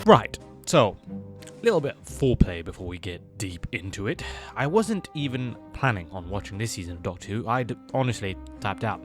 Right, so, a little bit of foreplay before we get deep into it. I wasn't even planning on watching this season of Doctor Who. I'd honestly tapped out.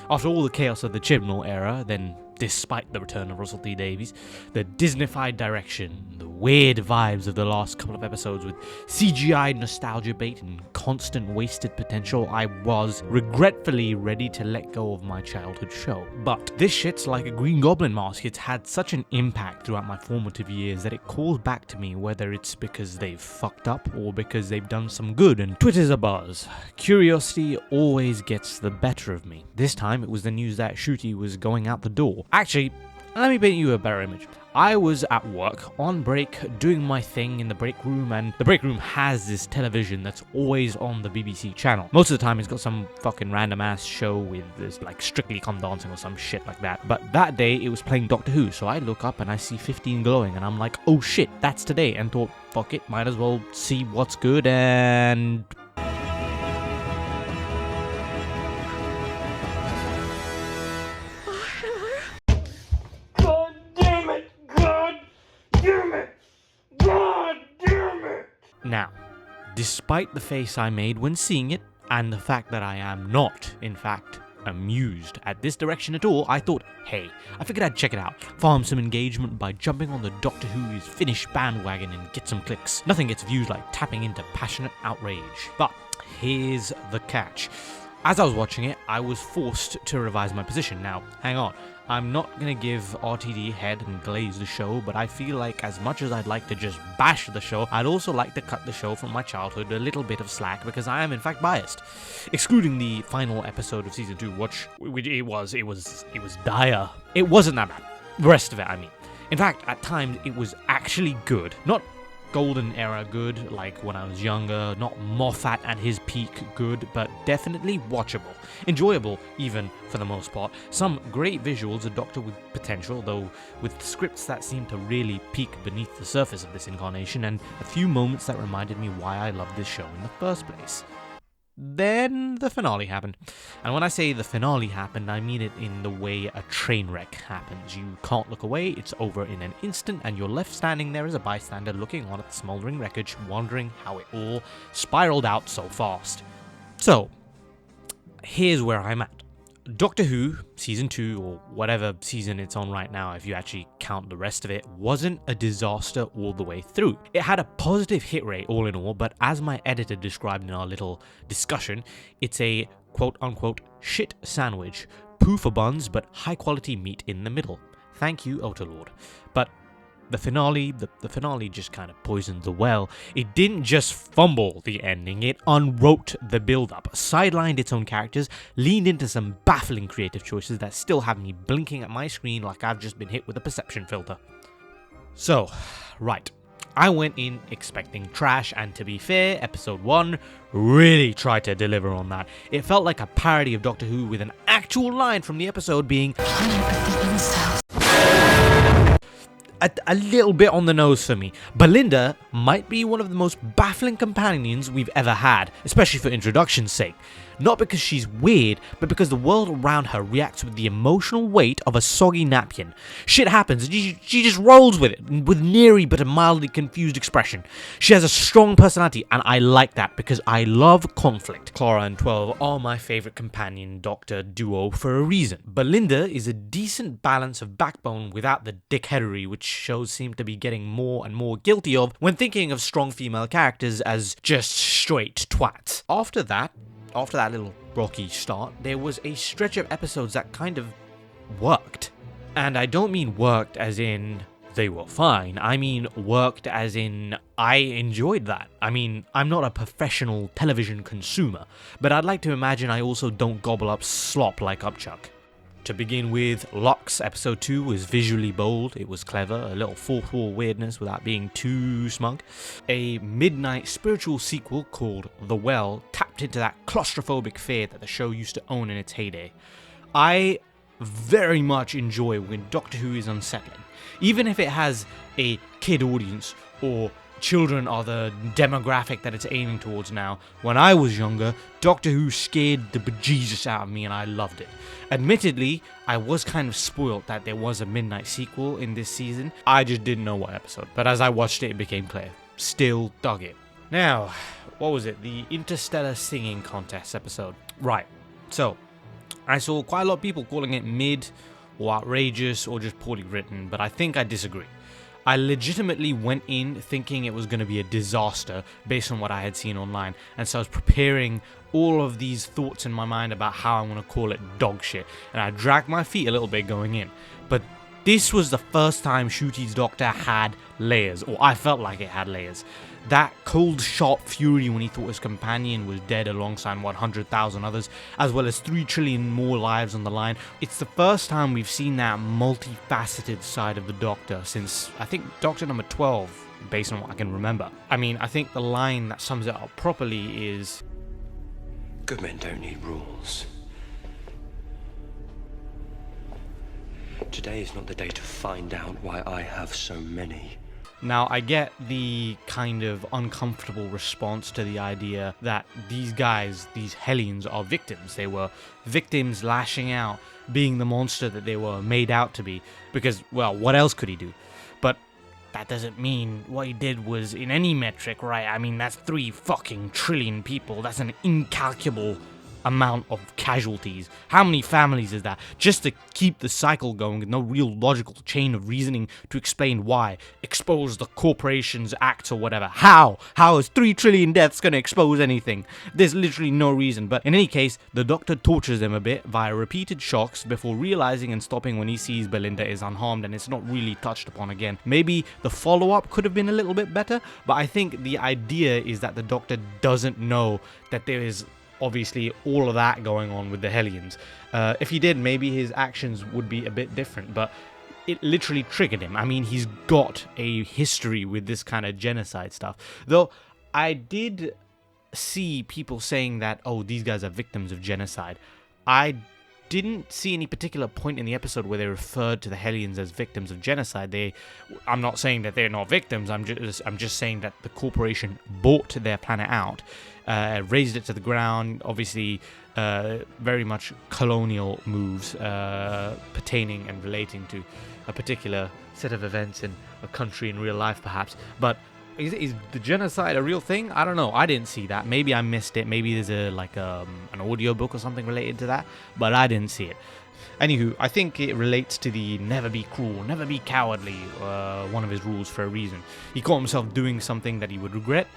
After all the chaos of the Chibnall era, then despite the return of Russell T Davies, the Disneyfied direction, the weird vibes of the last couple of episodes with CGI nostalgia bait and constant wasted potential, I was regretfully ready to let go of my childhood show. But this shit's like a Green Goblin mask. It's had such an impact throughout my formative years that it calls back to me, whether it's because they've fucked up or because they've done some good, and Twitter's abuzz. Curiosity always gets the better of me. This time it was the news that Ncuti was going out the door. Actually, let me paint you a better image. I was at work, on break, doing my thing in the break room, and the break room has this television that's always on the BBC channel. Most of the time it's got some fucking random ass show with this like Strictly Come Dancing or some shit like that. But that day it was playing Doctor Who, so I look up and I see 15 glowing and I'm like, oh shit, that's today, and thought, fuck it, might as well see what's good, and now, despite the face I made when seeing it, and the fact that I am not, in fact, amused at this direction at all, I thought, hey, I figured I'd check it out, farm some engagement by jumping on the Doctor Who is finished bandwagon and get some clicks. Nothing gets views like tapping into passionate outrage. But here's the catch. As I was watching it, I was forced to revise my position. Now, hang on. I'm not going to give RTD head and glaze the show, but I feel like as much as I'd like to just bash the show, I'd also like to cut the show from my childhood a little bit of slack, because I am in fact biased. Excluding the final episode of season 2, which it was dire. It wasn't that bad. The rest of it, I mean. In fact, at times it was actually good. Not golden era good, like when I was younger, not Moffat at his peak good, but definitely watchable. Enjoyable, even, for the most part. Some great visuals, a Doctor with potential, though with scripts that seem to really peek beneath the surface of this incarnation, and a few moments that reminded me why I loved this show in the first place. Then the finale happened. And when I say the finale happened, I mean it in the way a train wreck happens. You can't look away, it's over in an instant, and you're left standing there as a bystander looking on at the smouldering wreckage, wondering how it all spiraled out so fast. So, here's where I'm at. Doctor Who, Season 2, or whatever season it's on right now if you actually count the rest of it, wasn't a disaster all the way through. It had a positive hit rate all in all, but as my editor described in our little discussion, it's a quote-unquote shit sandwich. Poo for buns, but high-quality meat in the middle. Thank you, Outerlord. But the finale just kind of poisoned the well. It didn't just fumble the ending, it unwrote the build-up, sidelined its own characters, leaned into some baffling creative choices that still have me blinking at my screen like I've just been hit with a perception filter. So, right. I went in expecting trash, and to be fair, episode 1 really tried to deliver on that. It felt like a parody of Doctor Who with an actual line from the episode being a little bit on the nose for me. Belinda might be one of the most baffling companions we've ever had, especially for introduction's sake. Not because she's weird, but because the world around her reacts with the emotional weight of a soggy napkin. Shit happens and she just rolls with it, with nary but a mildly confused expression. She has a strong personality, and I like that because I love conflict. Clara and 12 are my favourite companion-doctor duo for a reason. Belinda is a decent balance of backbone without the dickheadery which shows seem to be getting more and more guilty of when thinking of strong female characters as just straight twats. After that little rocky start, there was a stretch of episodes that kind of worked. And I don't mean worked as in they were fine. I mean worked as in I enjoyed that. I mean, I'm not a professional television consumer, but I'd like to imagine I also don't gobble up slop like Upchuck. To begin with, Locke's episode 2 was visually bold, it was clever, a little fourth wall weirdness without being too smug. A midnight spiritual sequel called The Well tapped into that claustrophobic fear that the show used to own in its heyday. I very much enjoy when Doctor Who is unsettling. Even if it has a kid audience or children are the demographic that it's aiming towards now. When I was younger, Doctor Who scared the bejesus out of me and I loved it. Admittedly, I was kind of spoiled that there was a midnight sequel in this season. I just didn't know what episode, but as I watched it, it became clear. Still dug it. Now, what was it? The Interstellar Singing Contest episode. Right, so I saw quite a lot of people calling it mid or outrageous or just poorly written, but I think I disagree. I legitimately went in thinking it was going to be a disaster based on what I had seen online, and so I was preparing all of these thoughts in my mind about how I'm going to call it dog shit, and I dragged my feet a little bit going in. But this was the first time Ncuti's Doctor had layers, or I felt like it had layers. That cold, sharp fury when he thought his companion was dead alongside 100,000 others, as well as 3 trillion more lives on the line. It's the first time we've seen that multifaceted side of the Doctor since, I think, Doctor number 12, based on what I can remember. I mean, I think the line that sums it up properly is, "Good men don't need rules. Today is not the day to find out why I have so many." Now, I get the kind of uncomfortable response to the idea that these guys, these Hellions, are victims. They were victims lashing out, being the monster that they were made out to be, because, well, what else could he do? But that doesn't mean what he did was in any metric, right? I mean, that's 3 fucking trillion people. That's an incalculable amount of casualties. How many families is that? Just to keep the cycle going with no real logical chain of reasoning to explain why. Expose the corporation's acts or whatever. How? How is 3 trillion deaths going to expose anything? There's literally no reason. But in any case, the Doctor tortures them a bit via repeated shocks before realizing and stopping when he sees Belinda is unharmed and it's not really touched upon again. Maybe the follow-up could have been a little bit better, but I think the idea is that the Doctor doesn't know that there is obviously all of that going on with the Hellions. If he did, maybe his actions would be a bit different, but it literally triggered him. I mean, he's got a history with this kind of genocide stuff. Though, I did see people saying that, oh, these guys are victims of genocide. I didn't see any particular point in the episode where they referred to the Hellions as victims of genocide. I'm not saying that they're not victims. I'm just saying that the corporation bought their planet out, razed it to the ground. Obviously, very much colonial moves pertaining and relating to a particular set of events in a country in real life, perhaps. But is the genocide a real thing? I don't know. I didn't see that. Maybe I missed it. Maybe there's an audio book or something related to that, but I didn't see it. Anywho, I think it relates to the never be cruel, never be cowardly, one of his rules for a reason. He caught himself doing something that he would regret,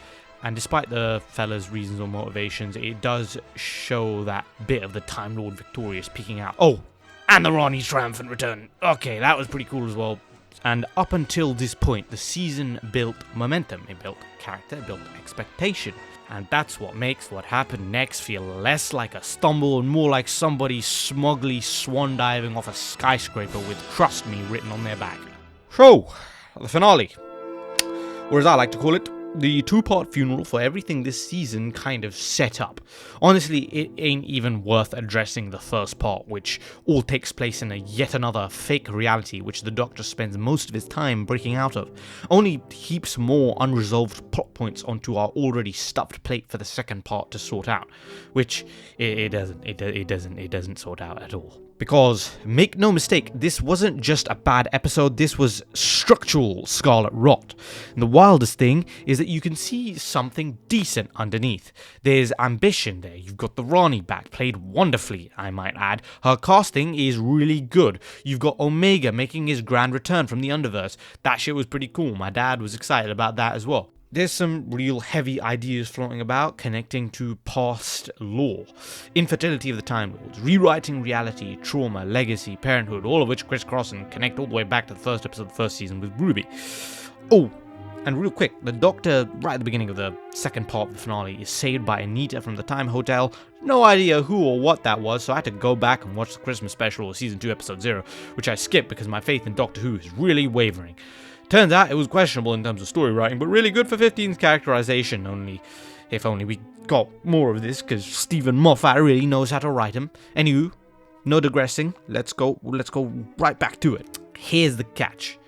and despite the fella's reasons or motivations, it does show that bit of the Time Lord Victorious peeking out. Oh, and the Ronnie's triumphant return. Okay, that was pretty cool as well. And up until this point, the season built momentum. It built character, it built expectation. And that's what makes what happened next feel less like a stumble and more like somebody smugly swan diving off a skyscraper with "Trust Me" written on their back. So, the finale. Or as I like to call it, the 2-part funeral for everything this season kind of set up. Honestly, it ain't even worth addressing the first part, which all takes place in a yet another fake reality which the Doctor spends most of his time breaking out of. Only heaps more unresolved plot points onto our already stuffed plate for the second part to sort out, which it doesn't sort out at all. Because, make no mistake, this wasn't just a bad episode, this was structural Scarlet Rot. And the wildest thing is that you can see something decent underneath. There's ambition there. You've got the Rani back, played wonderfully, I might add. Her casting is really good. You've got Omega making his grand return from the Underverse. That shit was pretty cool. My dad was excited about that as well. There's some real heavy ideas floating about connecting to past lore, infertility of the Time Lords, rewriting reality, trauma, legacy, parenthood, all of which crisscross and connect all the way back to the first episode of the first season with Ruby. Oh, and real quick, the Doctor, right at the beginning of the second part of the finale, is saved by Anita from the Time Hotel. No idea who or what that was, so I had to go back and watch the Christmas special of Season 2, Episode 0, which I skipped because my faith in Doctor Who is really wavering. Turns out it was questionable in terms of story writing, but really good for 15's characterization, if only we got more of this, because Stephen Moffat really knows how to write him. Anywho, no digressing, let's go right back to it. Here's the catch.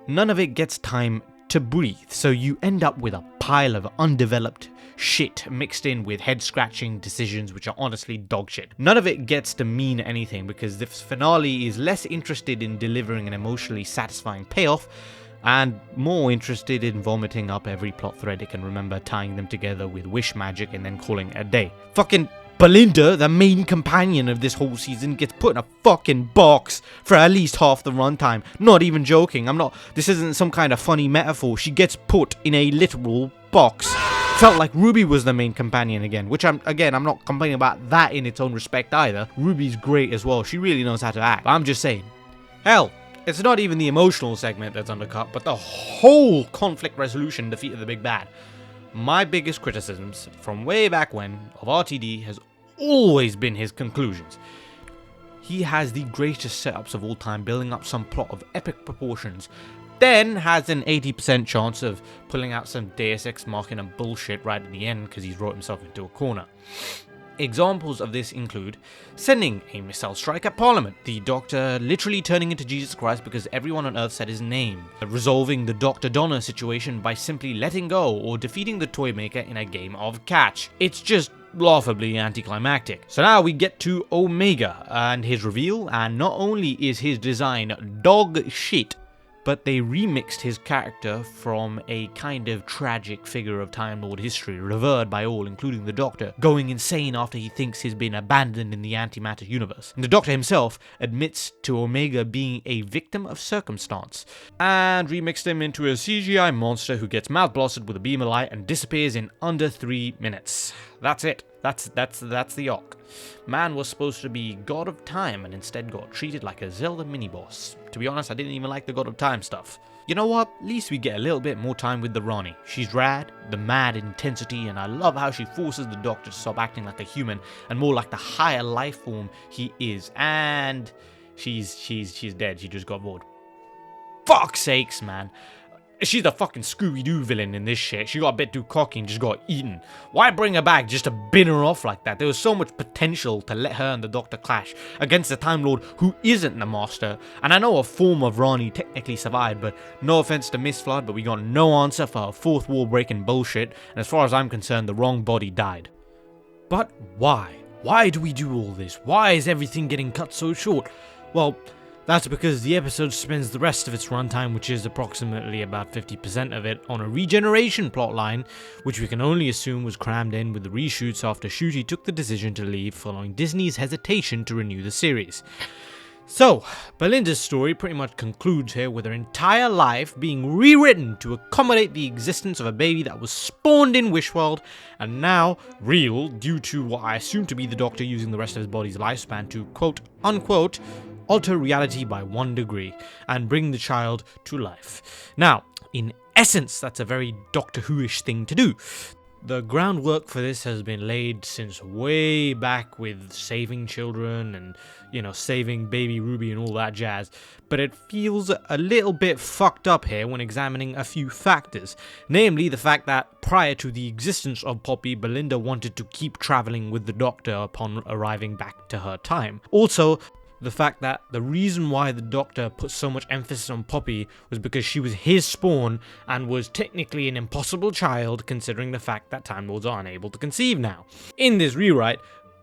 None of it gets time to breathe, so you end up with a pile of undeveloped shit mixed in with head-scratching decisions which are honestly dog shit. None of it gets to mean anything because this finale is less interested in delivering an emotionally satisfying payoff and more interested in vomiting up every plot thread it can remember, tying them together with wish magic and then calling it a day. Fucking Belinda, the main companion of this whole season, gets put in a fucking box for at least half the runtime. Not even joking. This isn't some kind of funny metaphor. She gets put in a literal box. Felt like Ruby was the main companion again, which I'm not complaining about that in its own respect either. Ruby's great as well. She really knows how to act. But I'm just saying. Hell, it's not even the emotional segment that's undercut, but the whole conflict resolution defeat of the big bad. My biggest criticisms from way back when of RTD has always been his conclusions. He has the greatest setups of all time, building up some plot of epic proportions, then has an 80% chance of pulling out some Deus Ex Machina bullshit right at the end because he's wrote himself into a corner. Examples of this include sending a missile strike at Parliament, the Doctor literally turning into Jesus Christ because everyone on Earth said his name, resolving the Dr. Donner situation by simply letting go, or defeating the Toymaker in a game of catch. It's just laughably anticlimactic. So now we get to Omega and his reveal, and not only is his design dog shit, but they remixed his character from a kind of tragic figure of Time Lord history, revered by all, including the Doctor, going insane after he thinks he's been abandoned in the antimatter universe. And the Doctor himself admits to Omega being a victim of circumstance, and remixed him into a CGI monster who gets mouth blasted with a beam of light and disappears in under 3 minutes. That's it. That's the arc. Man was supposed to be God of Time and instead got treated like a Zelda mini-boss. To be honest, I didn't even like the God of Time stuff. You know what? At least we get a little bit more time with the Rani. She's rad, the mad intensity, and I love how she forces the Doctor to stop acting like a human and more like the higher life form he is. And she's dead. She just got bored. Fuck's sakes, man. She's the fucking Scooby-Doo villain in this shit. She got a bit too cocky and just got eaten. Why bring her back just to bin her off like that? There was so much potential to let her and the Doctor clash against the Time Lord who isn't the Master. And I know a form of Rani technically survived, but no offense to Miss Flood, but we got no answer for her fourth wall breaking bullshit. And as far as I'm concerned, the wrong body died. But why? Why do we do all this? Why is everything getting cut so short? Well, that's because the episode spends the rest of its runtime, which is approximately about 50% of it, on a regeneration plotline, which we can only assume was crammed in with the reshoots after Ncuti took the decision to leave following Disney's hesitation to renew the series. So, Belinda's story pretty much concludes here with her entire life being rewritten to accommodate the existence of a baby that was spawned in Wishworld, and now real due to what I assume to be the Doctor using the rest of his body's lifespan to quote-unquote alter reality by 1 degree and bring the child to life. Now, in essence, that's a very Doctor Who-ish thing to do. The groundwork for this has been laid since way back with saving children and, saving baby Ruby and all that jazz, but it feels a little bit fucked up here when examining a few factors, namely the fact that prior to the existence of Poppy, Belinda wanted to keep traveling with the Doctor upon arriving back to her time. Also, the fact that the reason why the Doctor put so much emphasis on Poppy was because she was his spawn and was technically an impossible child considering the fact that Time Lords are unable to conceive now. In this rewrite,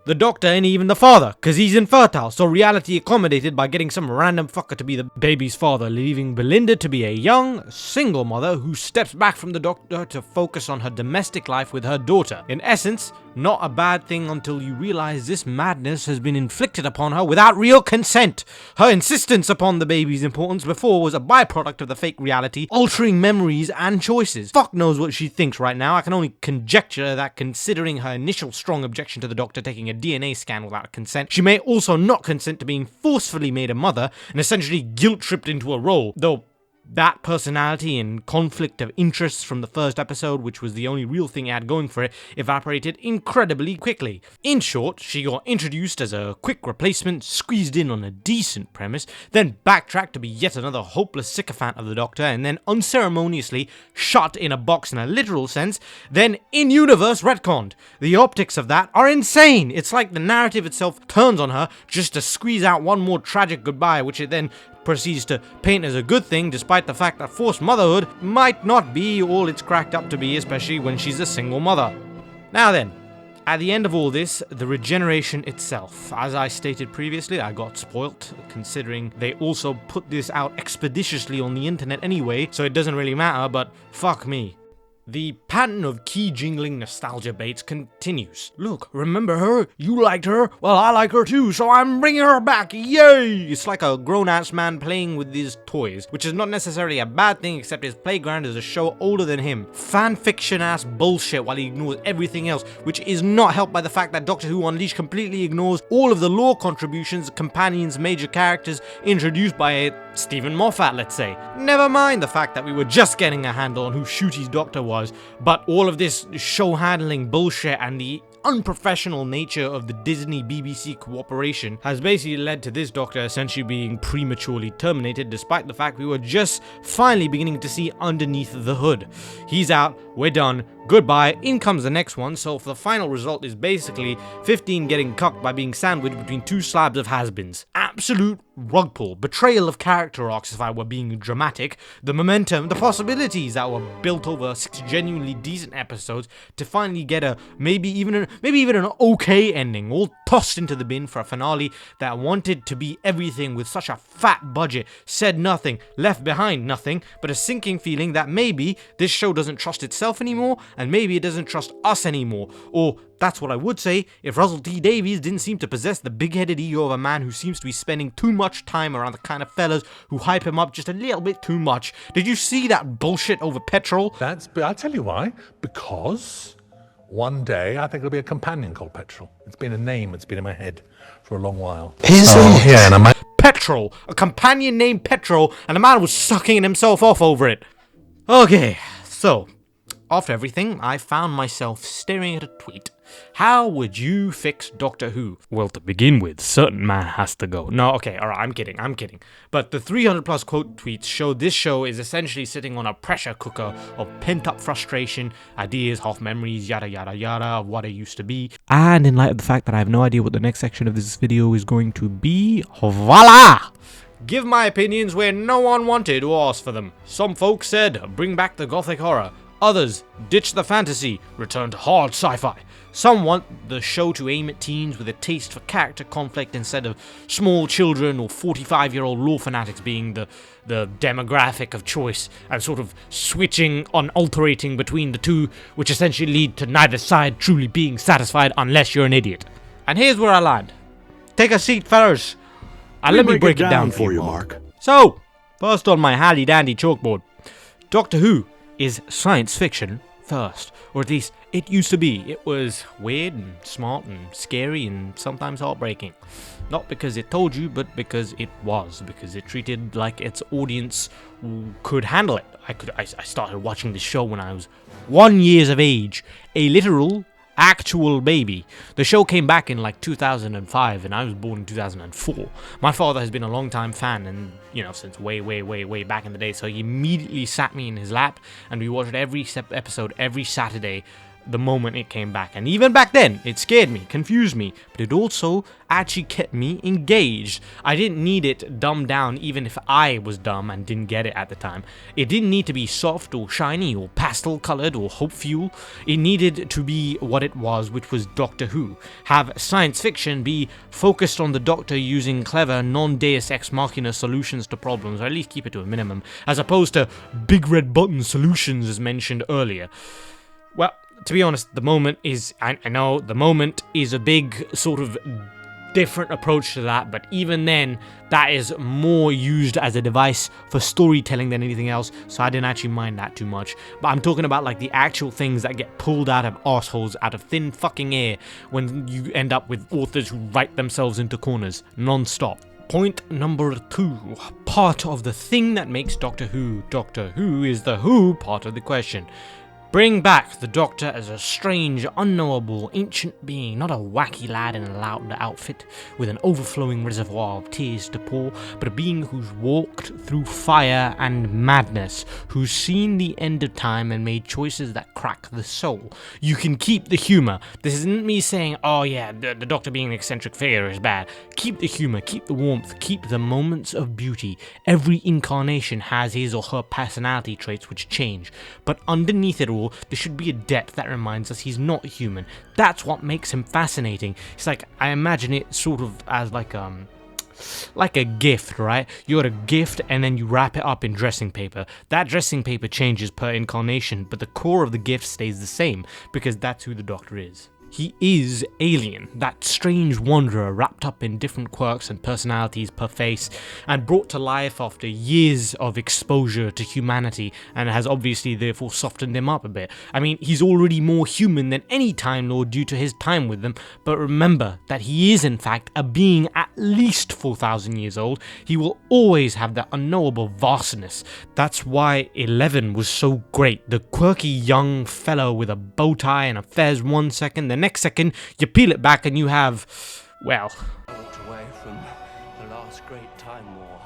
the Doctor ain't even the father, cause he's infertile, so reality accommodated by getting some random fucker to be the baby's father, leaving Belinda to be a young, single mother who steps back from the Doctor to focus on her domestic life with her daughter. In essence, not a bad thing until you realize this madness has been inflicted upon her without real consent. Her insistence upon the baby's importance before was a byproduct of the fake reality, altering memories and choices. Fuck knows what she thinks right now. I can only conjecture that considering her initial strong objection to the Doctor taking a DNA scan without consent, she may also not consent to being forcefully made a mother and essentially guilt-tripped into a role, though that personality and conflict of interests from the first episode, which was the only real thing it had going for it, evaporated incredibly quickly. In short, she got introduced as a quick replacement, squeezed in on a decent premise, then backtracked to be yet another hopeless sycophant of the Doctor, and then unceremoniously shot in a box in a literal sense, then in-universe retconned. The optics of that are insane! It's like the narrative itself turns on her just to squeeze out one more tragic goodbye, which it then proceeds to paint as a good thing, despite the fact that forced motherhood might not be all it's cracked up to be, especially when she's a single mother. Now then, at the end of all this, the regeneration itself. As I stated previously, I got spoilt, considering they also put this out expeditiously on the internet anyway, so it doesn't really matter, but fuck me. The pattern of key jingling nostalgia baits continues. Look, remember her? You liked her? Well, I like her too, so I'm bringing her back, yay! It's like a grown-ass man playing with his toys, which is not necessarily a bad thing, except his playground is a show older than him. Fanfiction-ass bullshit while he ignores everything else, which is not helped by the fact that Doctor Who Unleashed completely ignores all of the lore contributions, companions, major characters introduced by Stephen Moffat, let's say. Never mind the fact that we were just getting a handle on who Ncuti's Doctor was, but all of this show handling bullshit and the unprofessional nature of the Disney BBC cooperation has basically led to this Doctor essentially being prematurely terminated, despite the fact we were just finally beginning to see underneath the hood. He's out, we're done, goodbye, in comes the next one. So the final result is basically 15 getting cucked by being sandwiched between two slabs of has-beens. Absolute rug pull, betrayal of character arcs if I were being dramatic, the momentum, the possibilities that were built over 6 genuinely decent episodes to finally get a maybe even an okay ending, all tossed into the bin for a finale that wanted to be everything with such a fat budget, said nothing, left behind nothing, but a sinking feeling that maybe this show doesn't trust itself anymore, and maybe it doesn't trust us anymore. Or that's what I would say if Russell T Davies didn't seem to possess the big-headed ego of a man who seems to be spending too much time around the kind of fellas who hype him up just a little bit too much. Did you see that bullshit over Petrol? I'll tell you why. Because one day I think it'll be a companion called Petrol. It's been a name that's been in my head for a long while. Yeah, and I might. Petrol! A companion named Petrol, and a man was sucking himself off over it. Okay, so after everything, I found myself staring at a tweet. How would you fix Doctor Who? Well, to begin with, certain man has to go. No, okay, alright, I'm kidding. But the 300 plus quote tweets show this show is essentially sitting on a pressure cooker of pent-up frustration, ideas, half memories, yada yada yada, of what it used to be. And in light of the fact that I have no idea what the next section of this video is going to be, voila! Give my opinions where no one wanted or asked for them. Some folks said, bring back the gothic horror. Others, ditch the fantasy, return to hard sci-fi. Some want the show to aim at teens with a taste for character conflict instead of small children or 45-year-old lore fanatics being the demographic of choice, and sort of switching on alterating between the two, which essentially lead to neither side truly being satisfied unless you're an idiot. And here's where I land. Take a seat, fellas, and let me break it down for you, Mark. So, first on my handy-dandy chalkboard, Doctor Who is science fiction first, or at least it used to be. It was weird and smart and scary and sometimes heartbreaking. Not because it told you, but because it was, because it treated like its audience could handle it. I started watching this show when I was 1 year of age, a literal actual baby. The show came back in like 2005 and I was born in 2004. My father has been a long time fan, and since way back in the day, so he immediately sat me in his lap and we watched every episode every Saturday the moment it came back. And even back then, it scared me, confused me, but it also actually kept me engaged. I didn't need it dumbed down, even if I was dumb and didn't get it at the time. It didn't need to be soft or shiny or pastel colored or hope fuel. It needed to be what it was, which was Doctor Who. Have science fiction be focused on the Doctor using clever non-Deus Ex Machina solutions to problems, or at least keep it to a minimum, as opposed to big red button solutions as mentioned earlier. Well, to be honest, the moment is, I know the moment is a big sort of different approach to that, but even then, that is more used as a device for storytelling than anything else, so I didn't actually mind that too much. But I'm talking about like the actual things that get pulled out of arseholes out of thin fucking air when you end up with authors who write themselves into corners non-stop. Point number 2. Part of the thing that makes Doctor Who is the who part of the question. Bring back the Doctor as a strange, unknowable, ancient being, not a wacky lad in a loud outfit with an overflowing reservoir of tears to pour, but a being who's walked through fire and madness, who's seen the end of time and made choices that crack the soul. You can keep the humor. This isn't me saying, oh yeah, the Doctor being an eccentric figure is bad. Keep the humor, keep the warmth, keep the moments of beauty. Every incarnation has his or her personality traits which change, but underneath it all, there should be a depth that reminds us he's not human. That's what makes him fascinating. It's like, I imagine it sort of as like a gift, right? You got a gift and then you wrap it up in dressing paper. That dressing paper changes per incarnation, but the core of the gift stays the same, because that's who the Doctor is. He is alien, that strange wanderer wrapped up in different quirks and personalities per face, and brought to life after years of exposure to humanity, and has obviously therefore softened him up a bit. I mean, he's already more human than any Time Lord due to his time with them, but remember that he is in fact a being at least 4,000 years old. He will always have that unknowable vastness. That's why 11 was so great. The quirky young fellow with a bow tie and a fez 1 second, the next second you peel it back and you have, well, I walked away from the last great Time War.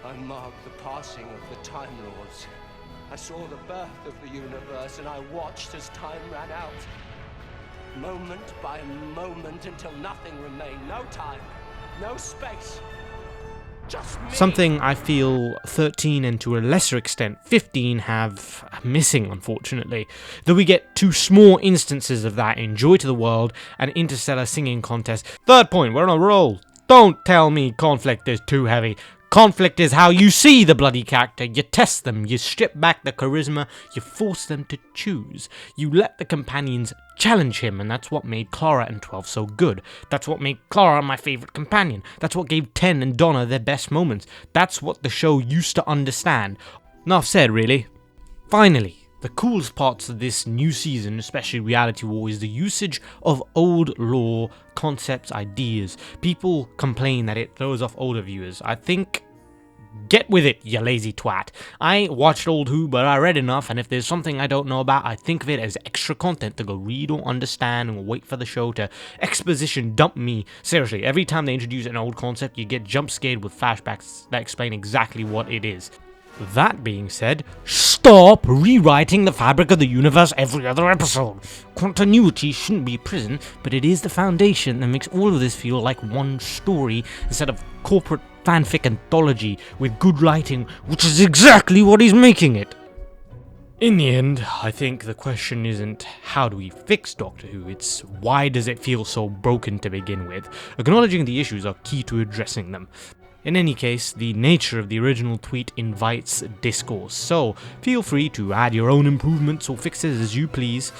I marked the passing of the Time Lords. I saw the birth of the universe, and I watched as time ran out. Moment by moment until nothing remained. No time, no space. Just me. Something I feel 13 and to a lesser extent 15 have missing, unfortunately. Though we get 2 small instances of that in Joy to the World and Interstellar Singing Contest. Third point, we're on a roll. Don't tell me conflict is too heavy. Conflict is how you see the bloody character. You test them, you strip back the charisma, you force them to choose. You let the companions challenge him, and that's what made Clara and 12 so good. That's what made Clara my favourite companion. That's what gave 10 and Donna their best moments. That's what the show used to understand. Enough said, really. Finally, the coolest parts of this new season, especially Reality War, is the usage of old lore, concepts, ideas. People complain that it throws off older viewers. I think, get with it, you lazy twat. I watched Old Who, but I read enough, and if there's something I don't know about, I think of it as extra content to go read or understand and wait for the show to exposition dump me. Seriously, every time they introduce an old concept, you get jump scared with flashbacks that explain exactly what it is. That being said, stop rewriting the fabric of the universe every other episode. Continuity shouldn't be a prison, but it is the foundation that makes all of this feel like one story instead of corporate fanfic anthology with good writing, which is exactly what he's making it. In the end, I think the question isn't how do we fix Doctor Who, it's why does it feel so broken to begin with. Acknowledging the issues are key to addressing them. In any case, the nature of the original tweet invites discourse, so feel free to add your own improvements or fixes as you please.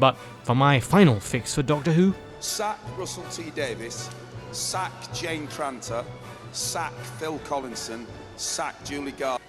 But for my final fix for Doctor Who, sack Russell T Davies, sack Jane Tranter, sack Phil Collinson, sack Julie Garland.